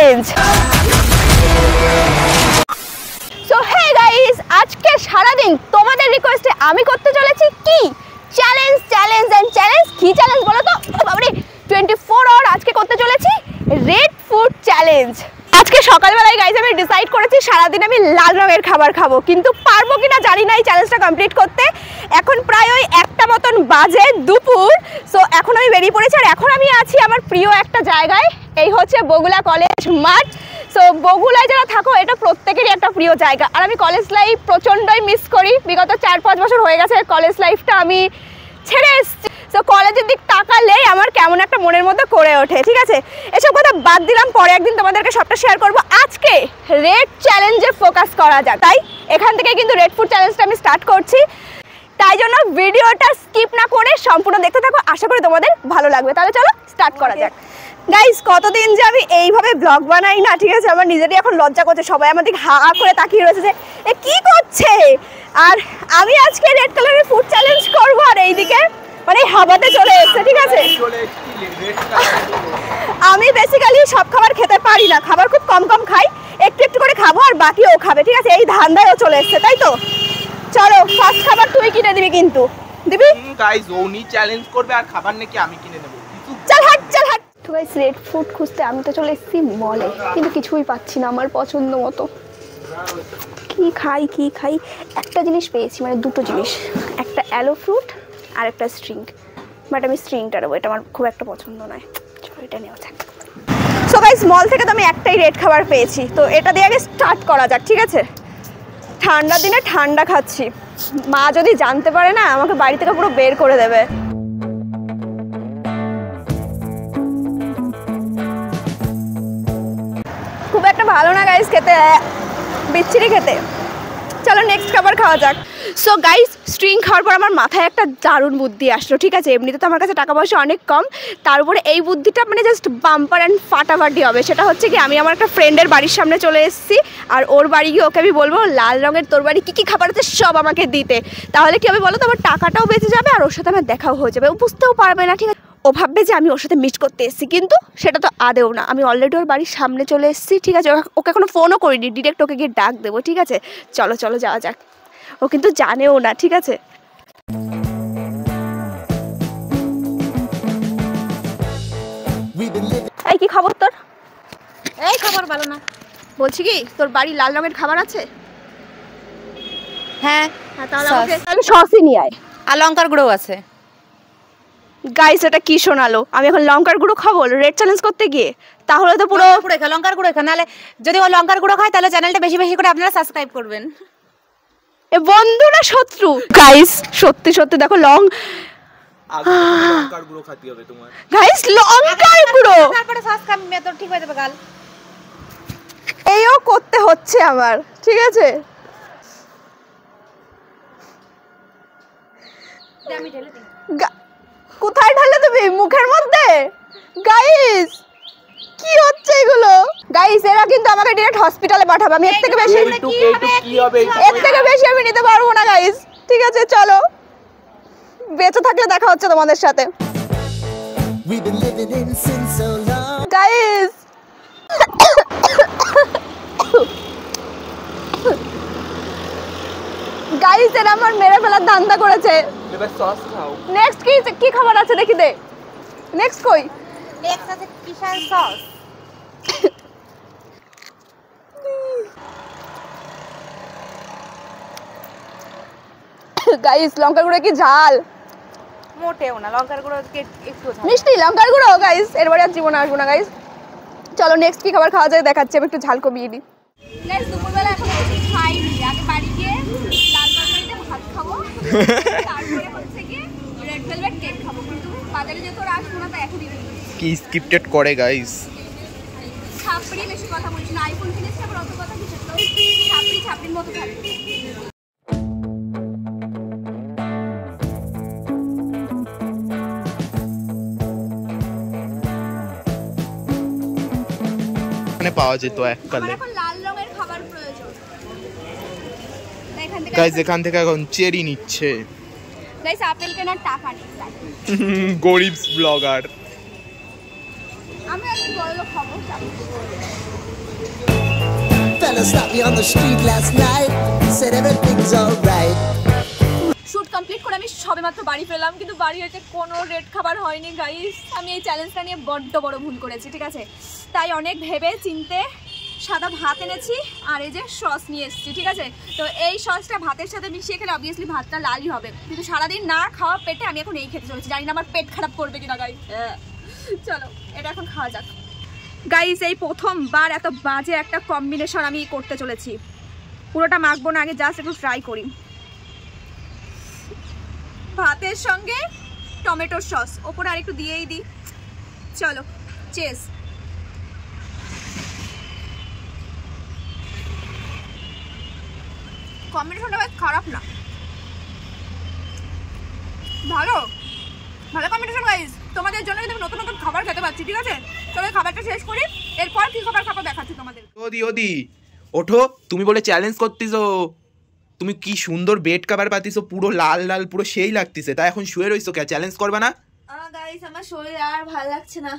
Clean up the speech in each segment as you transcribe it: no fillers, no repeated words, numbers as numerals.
Challenge. So hey guys, আজকে সারাদিন তোমাদের রিকোয়েস্টে আমি করতে চলেছি কি চ্যালেঞ্জ চ্যালেঞ্জ এন্ড চ্যালেঞ্জ। কি চ্যালেঞ্জ বলো তো? বাবারে 24 আওয়ার আজকে করতে চলেছি রেড ফুড চ্যালেঞ্জ। আজকে সকালবেলায় গাইস আমি ডিসাইড করেছি সারাদিন আমি লাল রঙের খাবার খাবো, কিন্তু পারবো কিনা জানি না এই চ্যালেঞ্জটা কমপ্লিট করতে। এখন প্রায় ওই 1টা মতন বাজে দুপুর। সো এখন আমি বেরিয়ে পড়েছি, আর এখন আমি আছি আমার প্রিয় একটা জায়গায়। এই হচ্ছে বগুলা কলেজ মাঠ। সো বগুলায় যারা থাকো এটা প্রত্যেকেরই একটা প্রিয় জায়গা, আর আমি কলেজ লাইফ প্রচণ্ডই মিস করি। বিগত 4-5 বছর হয়ে গেছে কলেজ লাইফটা আমি ছেড়ে এসেছি। সো কলেজের দিক তাকালেই আমার কেমন একটা মনের মধ্যে করে ওঠে। ঠিক আছে, এসব কথা বাদ দিলাম, পরে একদিন তোমাদেরকে সবটা শেয়ার করবো। আজকে রেড চ্যালেঞ্জে ফোকাস করা যাক, তাই এখান থেকে কিন্তু রেড ফুড চ্যালেঞ্জটা আমি স্টার্ট করছি। তাই জন্য ভিডিওটা স্কিপ না করে সম্পূর্ণ দেখতে থাকো, আশা করি তোমাদের ভালো লাগবে। তাহলে চলো স্টার্ট করা যাক। গাইস, কতদিন যে আমি এইভাবে ব্লগ বানাই না, ঠিক আছে, আমার নিজেরই এখন লজ্জা করছে। সবাই আমার দিকে হা করে তাকিয়ে রয়েছে যে এ কি করছে। আর আমি আজকে রেড কালারের ফুড চ্যালেঞ্জ করবো, আর এইদিকে মানে হাবাতে চলে এসছে। ঠিক আছে, আমি বেসিক্যালি সব খাবার খেতে পারি না, খাবার খুব কম কম খাই, একটু একটু করে খাবো আর বাকি ও খাবে। ঠিক আছে, এই ধান্দায়ও চলে এসছে, তাই তো? চলো, ফার্স্ট খাবার তুই কিনে দিবি, কিন্তু দিবি। গাইস ওনি চ্যালেঞ্জ করবে আর খাবার নাকি আমি কিনে দেব। চল হাট চল হাট। তো গাইস, রেড ফুড খুঁজতে আমি তো চলে এসেছি মলে, কিন্তু কিছুই পাচ্ছি না আমার পছন্দ মতো। কি খাই একটা জিনিস পেয়েছি, মানে দুটো জিনিস, একটা অ্যালো ফ্রুট আর একটা স্ট্রিং। বাট আমি স্ট্রিংটা নেবো, এটা আমার খুব একটা পছন্দ নয়। চলো এটা নেওয়া যাক। সো গাইস, মল থেকে তো আমি একটাই রেড খাবার পেয়েছি, তো এটা দিয়ে আগে স্টার্ট করা যাক। ঠিক আছে, ঠান্ডা দিনে ঠান্ডা খাচ্ছি, মা যদি জানতে পারে না আমাকে বাড়ি থেকে পুরো বের করে দেবে। খুব একটা ভালো না গাইস খেতে, বিচ্ছিরি খেতে। চলো নেক্সট খাবার খাওয়া যাক। সো গাইস, স্ট্রিং খাওয়ার পর আমার মাথায় একটা দারুণ বুদ্ধি আসলো। ঠিক আছে, এমনিতে তো আমার কাছে টাকা পয়সা অনেক কম, তার উপরে এই বুদ্ধিটা মানে জাস্ট বাম্পার অ্যান্ড ফাটাফাটি হবে। সেটা হচ্ছে কি, আমি আমার একটা ফ্রেন্ডের বাড়ির সামনে চলে এসেছি, আর ওর বাড়ি গিয়ে ওকে আমি বলবো লাল রঙের তোর বাড়ি কী কী খাবার আছে সব আমাকে দিতে। তাহলে কি হবে বলো তো, আমার টাকাটাও বেঁচে যাবে আর ওর সাথে আমার দেখাও হয়ে যাবে। ও বুঝতেও পারবে না। ঠিক আছে, ও ভাববে যে আমি ওর সাথে মিট করতে এসেছি, কিন্তু সেটা তো আদেও না। আমি অলরেডি ওর বাড়ির সামনে চলে এসেছি। ঠিক আছে, ওকে এখনো ফোনও করিনি, ডিরেক্ট ওকে গিয়ে ডাক দেবো। ঠিক আছে, চলো চলো যাওয়া যাক। ও কিন্তু জানেও না। ঠিক আছে, এই কি খবর তোর? এই খাবার ভালো না। বলছি কি, তোর বাড়ি লাল রঙের খাবার আছে? হ্যাঁ, তাহলে আমাকে সসই নিয়ে আয়, আর লঙ্কার গুঁড়ো আছে। গাইস এটা কি শোনালো, আমি এখন লঙ্কার গুঁড়ো খাবো রেড চ্যালেঞ্জ করতে গিয়ে? তাহলে তো পুরো লঙ্কার গুঁড়ো খা, নাহলে যদি ও লঙ্কার গুঁড়ো খায় তাহলে চ্যানেলটা বেশি বেশি করে আপনারা সাবস্ক্রাইব করবেন। এ বন্ধু না শত্রু? গাইস সত্যি সত্যি দেখো লঙ্কার গুঁড়ো খেতে হবে তোমার। গাইস লঙ্কার গুঁড়ো, তারপরে সস খাবি, মেথড ঠিক হয়ে যাবে গাল। এইও করতে হচ্ছে আমার। ঠিক আছে, আমি ঢেলে দিই। কোথায় ঢালে তুমি? মুখের মধ্যে? গাইস কি হচ্ছে এগুলো? গাইস এরা কিন্তু আমাকে ডাইরেক্ট হসপিটালে পাঠাবে। আমি এর থেকে বেশি আমি নিতে পারবো না গাইস। ঠিক আছে চলো, বেঁচে থাকলে দেখা হচ্ছে তোমাদের সাথে। গাইস গাইস এরা আমার মেরে ফেলার ধান্দা করেছে। এবার সস খাও। নেক্সট কি খাবার আছে দেখি দে। নেক্সট কই? নেক্সট আছে কিশার সস। গাইস লঙ্কার গুঁড়ো কি ঝাল? মোটেও না, লঙ্কার গুঁড়ো একটু ঝাল। মিষ্টি লঙ্কার গুঁড়ো। গাইস এরপরে আর জীবনে আসবো না গাইস। চলো নেক্সট কি খাবার খাওয়া যায় দেখাচ্ছি। আমি একটু ঝাল কমিয়ে দিই। গাইস দুপুরবেলা এখন কিছু খাইনি, আগে বাড়ি গিয়ে লাল তরকারিতে ভাত খাবো, তারপরে হচ্ছে কি রেড ভেলভেট কেক খাবো। কিন্তু বাজারে যেতে ওরা আসবো না, তাই এখনই কি স্ক্রিপ্টেড করে গাইস। ছাপড়ি বেশি কথা বলিস না, আইফোন কিনেছি আবার অত কথা কিছু তো ছাপড়ির মতো থাকবে। পাওয়া যেত এককালে। এখন লাল রঙের খাবার প্রয়োজন। গাইস এখান থেকে এখন চেরি নিচ্ছে। গাইস আপেল কেনার টাকা নেই। গরিব ব্লগার। আমি একটু বড় লোক হবো। fella stopped me on the street last night. Said everything's alright. Shoot complete করে আমি সবেমাত্র বাড়ি পেলাম, কিন্তু বাড়ি এসে কোনো রেড খাবার হয়নি গাইস। আমি এই চ্যালেঞ্জটা নিয়ে বড্ড বড় ভুল করেছি, ঠিক আছে? তাই অনেক ভেবে চিনতে সাদা ভাত এনেছি আর এই যে সস নিয়ে এসেছি, ঠিক আছে? তো এই সসটা ভাতের সাথে মিশিয়ে খেলে অবভিয়াসলি ভাতটা লালই হবে, কিন্তু সারাদিন না খাওয়া পেটে আমি এখন এই খেতে চলেছি। জানি না আমার পেট খারাপ করবে কিনা গাইস। চলো এটা এখন খাওয়া যাক গাইস। এই প্রথমবার এত বাজে একটা কম্বিনেশন আমি করতে চলেছি। পুরোটা মাখবো না, আগে জাস্ট একটু ট্রাই করি। ভাতের সঙ্গে টমেটোর সস ওপরে আর একটু দিয়েই দিই। চলো চেস। কম্বিনেশনটা বেশ খারাপ না, ভালো ভালো কম্বিনেশন গাইস। তোমাদের জন্য কিন্তু নতুন নতুন খাবার খেতে পাচ্ছি, ঠিক আছে? চলো খাবারটা শেষ করি, এরপর কি খাবার খাবো দেখাচ্ছি তোমাদের। ওদি ওঠো, তুমি বলে চ্যালেঞ্জ করতেছো। তুমি কি সুন্দর বেড কভার পাতিছো, পুরো লাল লাল পুরো সেই লাগতেছে। তাই এখন শুয়ে রইছো কে? চ্যালেঞ্জ করবে না? গাইস আমার শরীর আর ভালো লাগছে না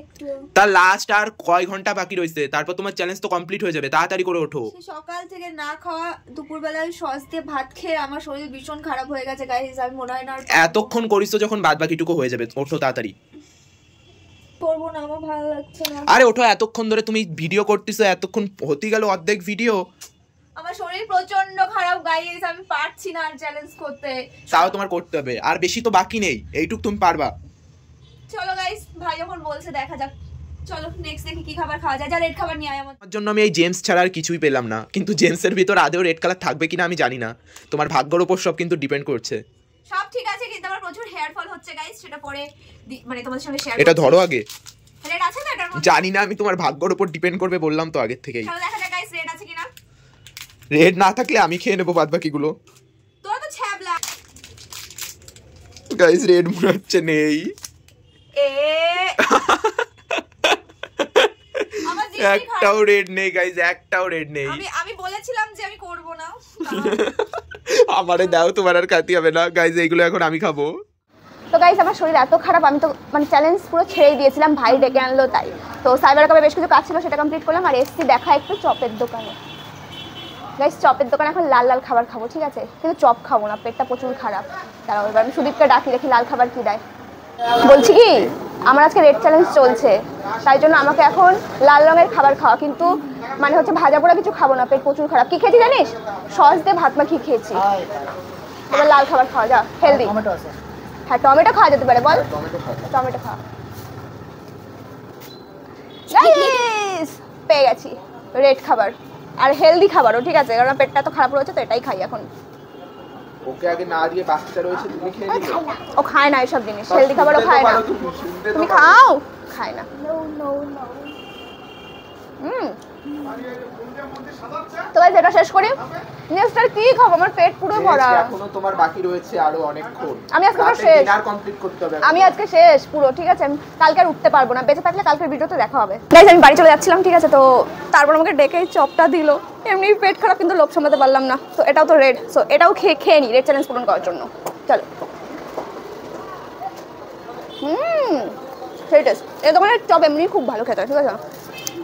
একটু। তার লাস্ট আর কয় ঘন্টা বাকি রয়েছে, তারপর তোমার চ্যালেঞ্জ তো কমপ্লিট হয়ে যাবে। তাড়াতাড়ি করে ওঠো। সকাল থেকে না খাওয়া, দুপুরবেলায় সস দিয়ে ভাত খেয়ে আমার শরীর ভীষণ খারাপ হয়ে গেছে গাইস। আমি মনে হয় না এতক্ষণ করিস যখন বাদ বাকিটুকু হয়ে যাবে। ওঠো তাড়াতাড়ি। করবো না, আমার ভালো লাগছে না। আরে ওঠো, এতক্ষণ ধরে তুমি ভিডিও করতেছো, এতক্ষণ হতে গেল অর্ধেক ভিডিও। আমার শরীর প্রচন্ড খারাপ গাইস, আমি পারছি না আর চ্যালেঞ্জ করতে। তাও তোমার করতে হবে, আর বেশি তো বাকি নেই, এইটুক তুমি পারবা। চলো গাইস, ভাই যখন বলছে দেখা যাক। চলো নেক্সট দেখি কি খাবার খাওয়া যায়। যা রেড খাবার নিয়ে আয় আমার জন্য। আমি এই জেমস ছাড়া আর কিছুই পেলাম না, কিন্তু জেমসের ভিতর আদেও রেড কালার থাকবে কিনা আমি জানি না। তোমার ভাগ্যের উপর সব কিন্তু ডিপেন্ড করছে। সব ঠিক আছে, কিন্তু আমার প্রচুর হেয়ার ফল হচ্ছে গাইস, সেটা পরে মানে তোমাদের সঙ্গে শেয়ার। এটা ধরো আগে। রেড আছে না এটার মধ্যে? জানি না, আমি তোমার ভাগ্যের উপর ডিপেন্ড করবে বললাম তো আগের থেকেই। চলো দেখা যাক গাইস রেড আছে কিনা। রেড না থাকলে আমি খেয়ে নেবো বাদ বাকিগুলো। তোরা তো ছ্যাবলা গাইস, রেড মনে হচ্ছে নেই। একটাও রেড নেই গাইস, একটাও রেড নেই। আমি বলেছিলাম যে আমি করব না। আমারে দাও, তোমার আর খাতি হবে না গাইস, এইগুলো এখন আমি খাবো। তো গাইস আমার শরীর এত খারাপ, আমি তো মানে চ্যালেঞ্জ পুরো ছেড়েই দিয়েছিলাম, ভাই ডেকে আনলো তাই। তো সাইবার কাপে বেশ কিছু কাজ ছিল, সেটা কমপ্লিট করলাম আর এসছি দেখা একটু চপের দোকানে। গাইস চপের দোকানে এখন লাল লাল খাবার খাবো, ঠিক আছে? কিন্তু চপ খাবো না, পেটটা প্রচুর খারাপ। তারাও এবার আমি সুদীপকে ডাকি, দেখি লাল খাবার কি দেয়। বলছি কি, আমার আজকে রেড চ্যালেঞ্জ চলছে, তাই জন্য আমাকে এখন লাল রঙের খাবার খাওয়া, কিন্তু মানে হচ্ছে ভাজা পোড়া কিছু খাবো না, পেট প্রচুর খারাপ। কি খেয়েছি জানিস? সস দিয়ে ভাত মাখিয়ে খেয়েছি। এবার লাল খাবার খাওয়া যা, হেলদি। হ্যাঁ টমেটো খাওয়া যেতে পারে, বল টমেটো খাওয়া। গাইস পেয়ে গেছি রেড খাবার আর হেলদি খাবারও, ঠিক আছে? কারণ পেটটা তো খারাপ রয়েছে, তো এটাই খাই এখন। ওকে আগে না দিয়ে বাচ্চা রয়েছে, তুমি খেয়ে নিও। ও খায় না এসব জিনিস, হেলদি খাবারও খায় না। তুমি খাও? খায় না। তো গাইস এটা শেষ করি, নেক্সট আর কি খাবো? আমার পেট পুরো ভরা। এখনো তোমার বাকি রয়েছে আরো অনেকক্ষণ। আমি আজকে পুরো শেষ, ডিনার কমপ্লিট করতে হবে। আমি আজকে শেষ পুরো, ঠিক আছে? আমি কালকে আর উঠতে পারবো না, বেঁচে থাকলে কালকের ভিডিওতে দেখা হবে। গাইস আমি বাড়ি চলে যাচ্ছিলাম, ঠিক আছে? তো তারপর আমাকে ডেকে চপটা দিল। এমনি পেট খারাপ, কিন্তু লোভ সামলাতে পারলাম না। তো এটাও তো রেড, সো এটাও খেয়ে নি রেড চ্যালেঞ্জ পূরণ করার জন্য। চলো। সেই টেস্ট। এই দোকানের চপ এমনি খুব ভালো খেতে, ঠিক আছে?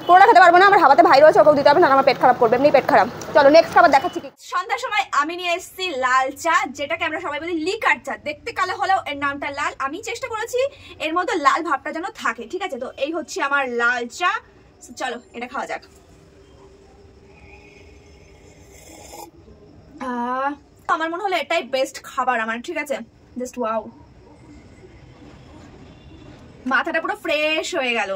পুরোটা খেতে পারবো না, আমার হাতে ভাই রয়েছে, ওকেও দিতে হবে না, আমার পেট খারাপ করবে, এমনি পেট খারাপ। চলো নেক্সট খাবার দেখাচ্ছি। কি সন্ধ্যার সময় আমি নিয়ে এসেছি লাল চা, যেটাকে আমরা সবাই বলি লিকার চা। দেখতে কালো হলেও এর নামটা লাল। আমি চেষ্টা করেছি এর মধ্যে লাল ভাবটা যেন থাকে, ঠিক আছে? তো এই হচ্ছে আমার লাল চা। চলো এটা খাওয়া যাক। আমার মনে হলো এটাই বেস্ট খাবার আমার, ঠিক আছে? জাস্ট ওয়াও, মাথাটা পুরো ফ্রেশ হয়ে গেল।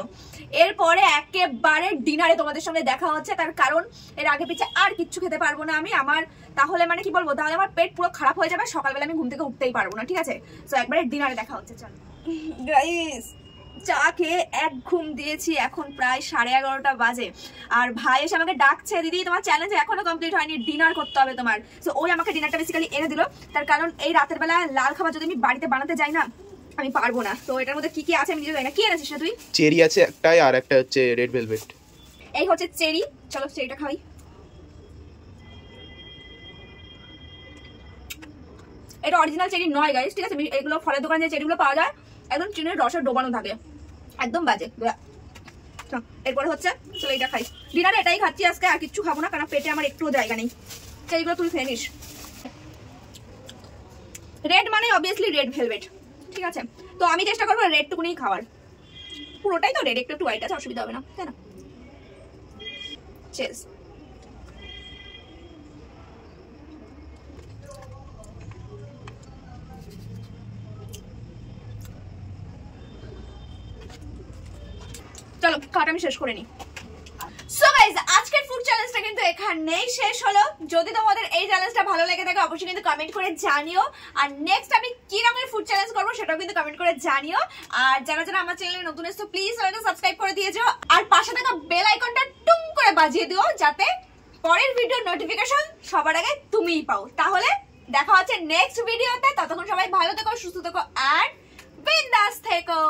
এরপরে একেবারে ডিনারে তোমাদের সঙ্গে দেখা হচ্ছে, তার কারণ এর আগে পিছে আর কিচ্ছু খেতে পারবো না আমি। আমার তাহলে মানে কি বলবো, তাহলে আমার পেট পুরো খারাপ হয়ে যাবে, সকালবেলা আমি ঘুম থেকে উঠতেই পারবো না, ঠিক আছে? তো একবারে ডিনারে দেখা হচ্ছে। চল গাইস, চা খেয়ে এক ঘুম দিয়েছি, এখন প্রায় 11:30 বাজে। আর ভাই এসে আমাকে ডাকছে, দিদি তোমার চ্যালেঞ্জ এখনো কমপ্লিট হয়নি, ডিনার করতে হবে তোমার। তো ওই আমাকে ডিনারটা বেসিক্যালি এনে দিল, তার কারণ এই রাতের বেলা লাল খাবার যদি আমি বাড়িতে বানাতে যাই না, আমি পারবো না। তো এটার মধ্যে কি কি আছে আমি নিজে জানি না। কি এনেছিস তুই? চেরি আছে একটাই, আর একটা হচ্ছে রেড ভেলভেট। এই হচ্ছে চেরি। চলো চেরিটা খাই। এটা অরিজিনাল চেরি নয় গাইস, ঠিক আছে? এগুলো ফলের দোকানে যে চেরিগুলো পাওয়া যায় একদম চিনির রসে ডোবানো থাকে, একদম বাজে। এরপরে হচ্ছে চলো এটা খাই, ডিনারে এটাই খাচ্ছি আজকে, আর কিচ্ছু খাবো না কারণ পেটে আমার একটুও জায়গা নেই। এইগুলো তুই খেয়ে নিস। রেড মানে অবভিয়াসলি রেড ভেলভেট, ঠিক আছে? তো আমি চেষ্টা করবো রেড টুকুনি খাওয়ার, পুরোটাই তো রেড, একটু একটু হোয়াইট আছে, অসুবিধা হবে না, তাই না? চেস। চলো খাওয়াটা আমি শেষ করে নিই। সো গাইস, আজকের ফুড চ্যালেঞ্জটা কিন্তু এখানেই শেষ হলো। যদি তোমাদের এই চ্যালেঞ্জটা ভালো লেগে থাকে অবশ্যই কিন্তু কমেন্ট করে জানিও, আর নেক্সট আমি কি রকমের ফুড চ্যালেঞ্জ করবো সেটাও কিন্তু কমেন্ট করে জানিও। আর যারা যারা আমার চ্যানেলে নতুন এসেছো প্লিজ চ্যানেলটা সাবস্ক্রাইব করে দিয়ে যাও, আর পাশে থাকা বেল আইকনটা টুং করে বাজিয়ে দিও যাতে পরের ভিডিওর নোটিফিকেশন সবার আগে তুমিই পাও। তাহলে দেখা হচ্ছে নেক্সট ভিডিওতে, ততক্ষণ সবাই ভালো থেকো, সুস্থ থেকো, আর বিন্দাস থেকো।